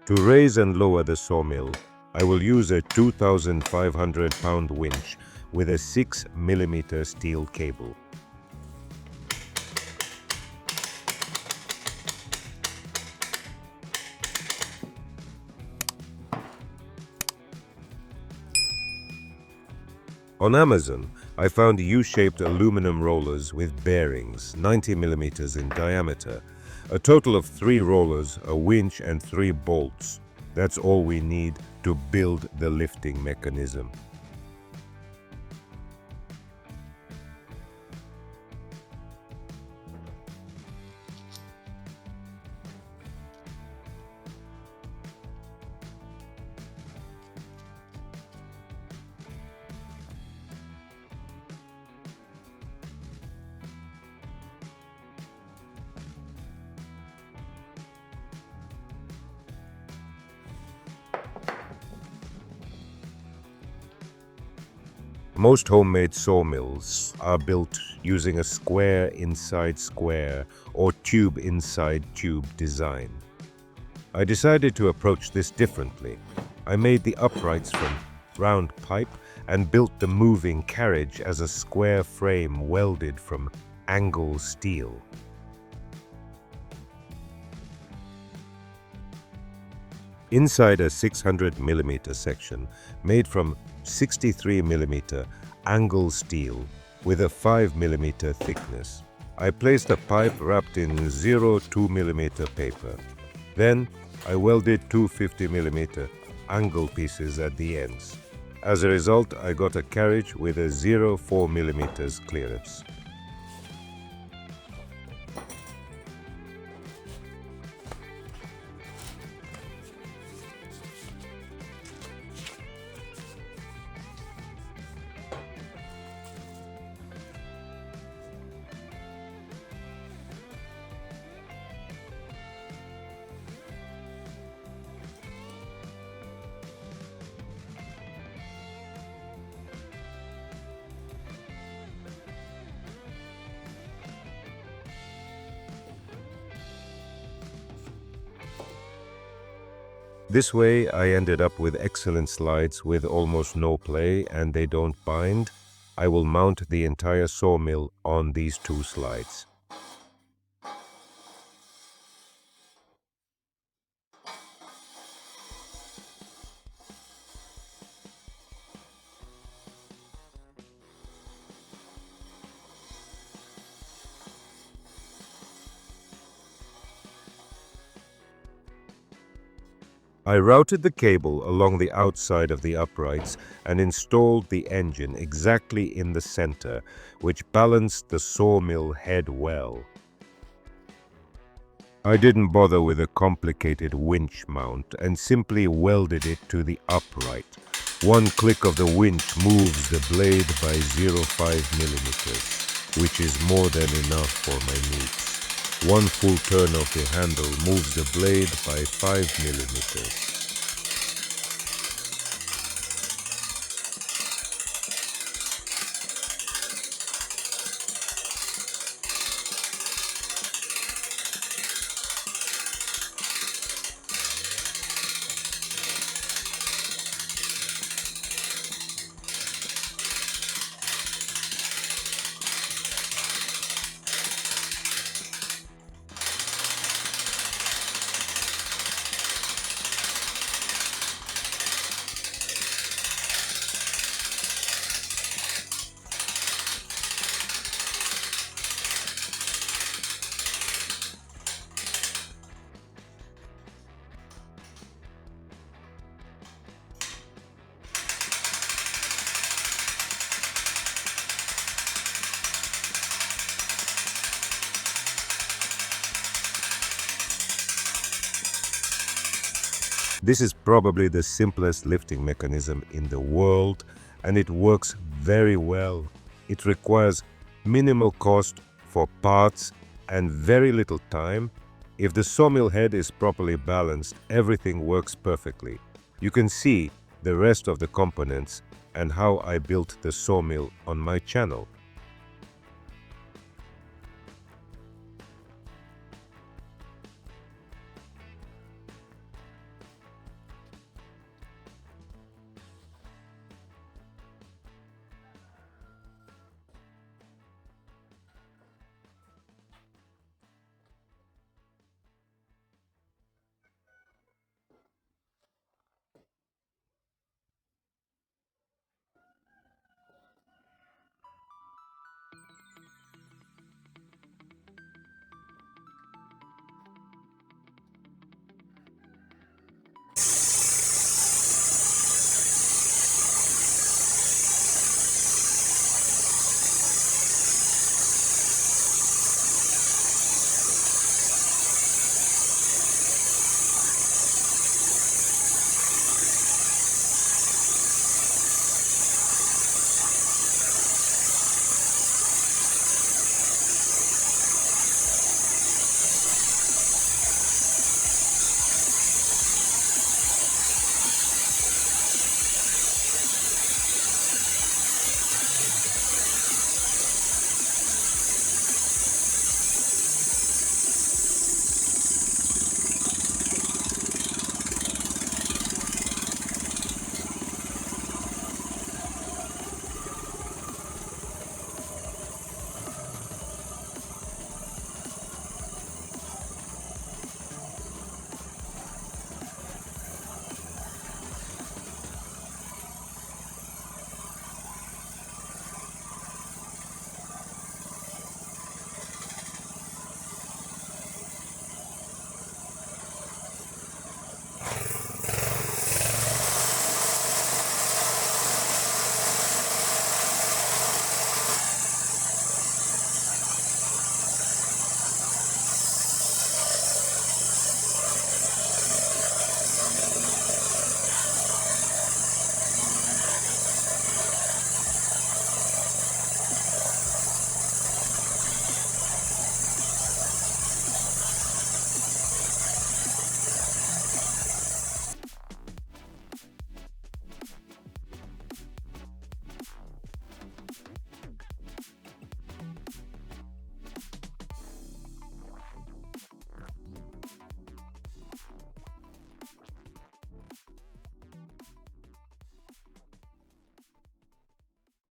To raise and lower the sawmill, I will use a 2,500-pound winch with a 6 mm steel cable. On Amazon, I found U-shaped aluminum rollers with bearings 90 mm in diameter, a total of 3 rollers, a winch and 3 bolts. That's all we need to build the lifting mechanism. Most homemade sawmills are built using a square inside square or tube inside tube design. I decided to approach this differently. I made the uprights from round pipe and built the moving carriage as a square frame welded from angle steel. Inside a 600 mm section made from 63 mm angle steel with a 5 mm thickness, I placed a pipe wrapped in 0.2 mm paper. Then I welded 2 50 mm angle pieces at the ends. As a result, I got a carriage with a 0.4 mm clearance. This way, I ended up with excellent slides with almost no play, and they don't bind. I will mount the entire sawmill on these 2 slides. I routed the cable along the outside of the uprights and installed the engine exactly in the center, which balanced the sawmill head well. I didn't bother with a complicated winch mount and simply welded it to the upright. One click of the winch moves the blade by 0.5 mm, which is more than enough for my needs. One full turn of the handle moves the blade by 5 millimeters. This is probably the simplest lifting mechanism in the world, and it works very well. It requires minimal cost for parts and very little time. If the sawmill head is properly balanced, everything works perfectly. You can see the rest of the components and how I built the sawmill on my channel.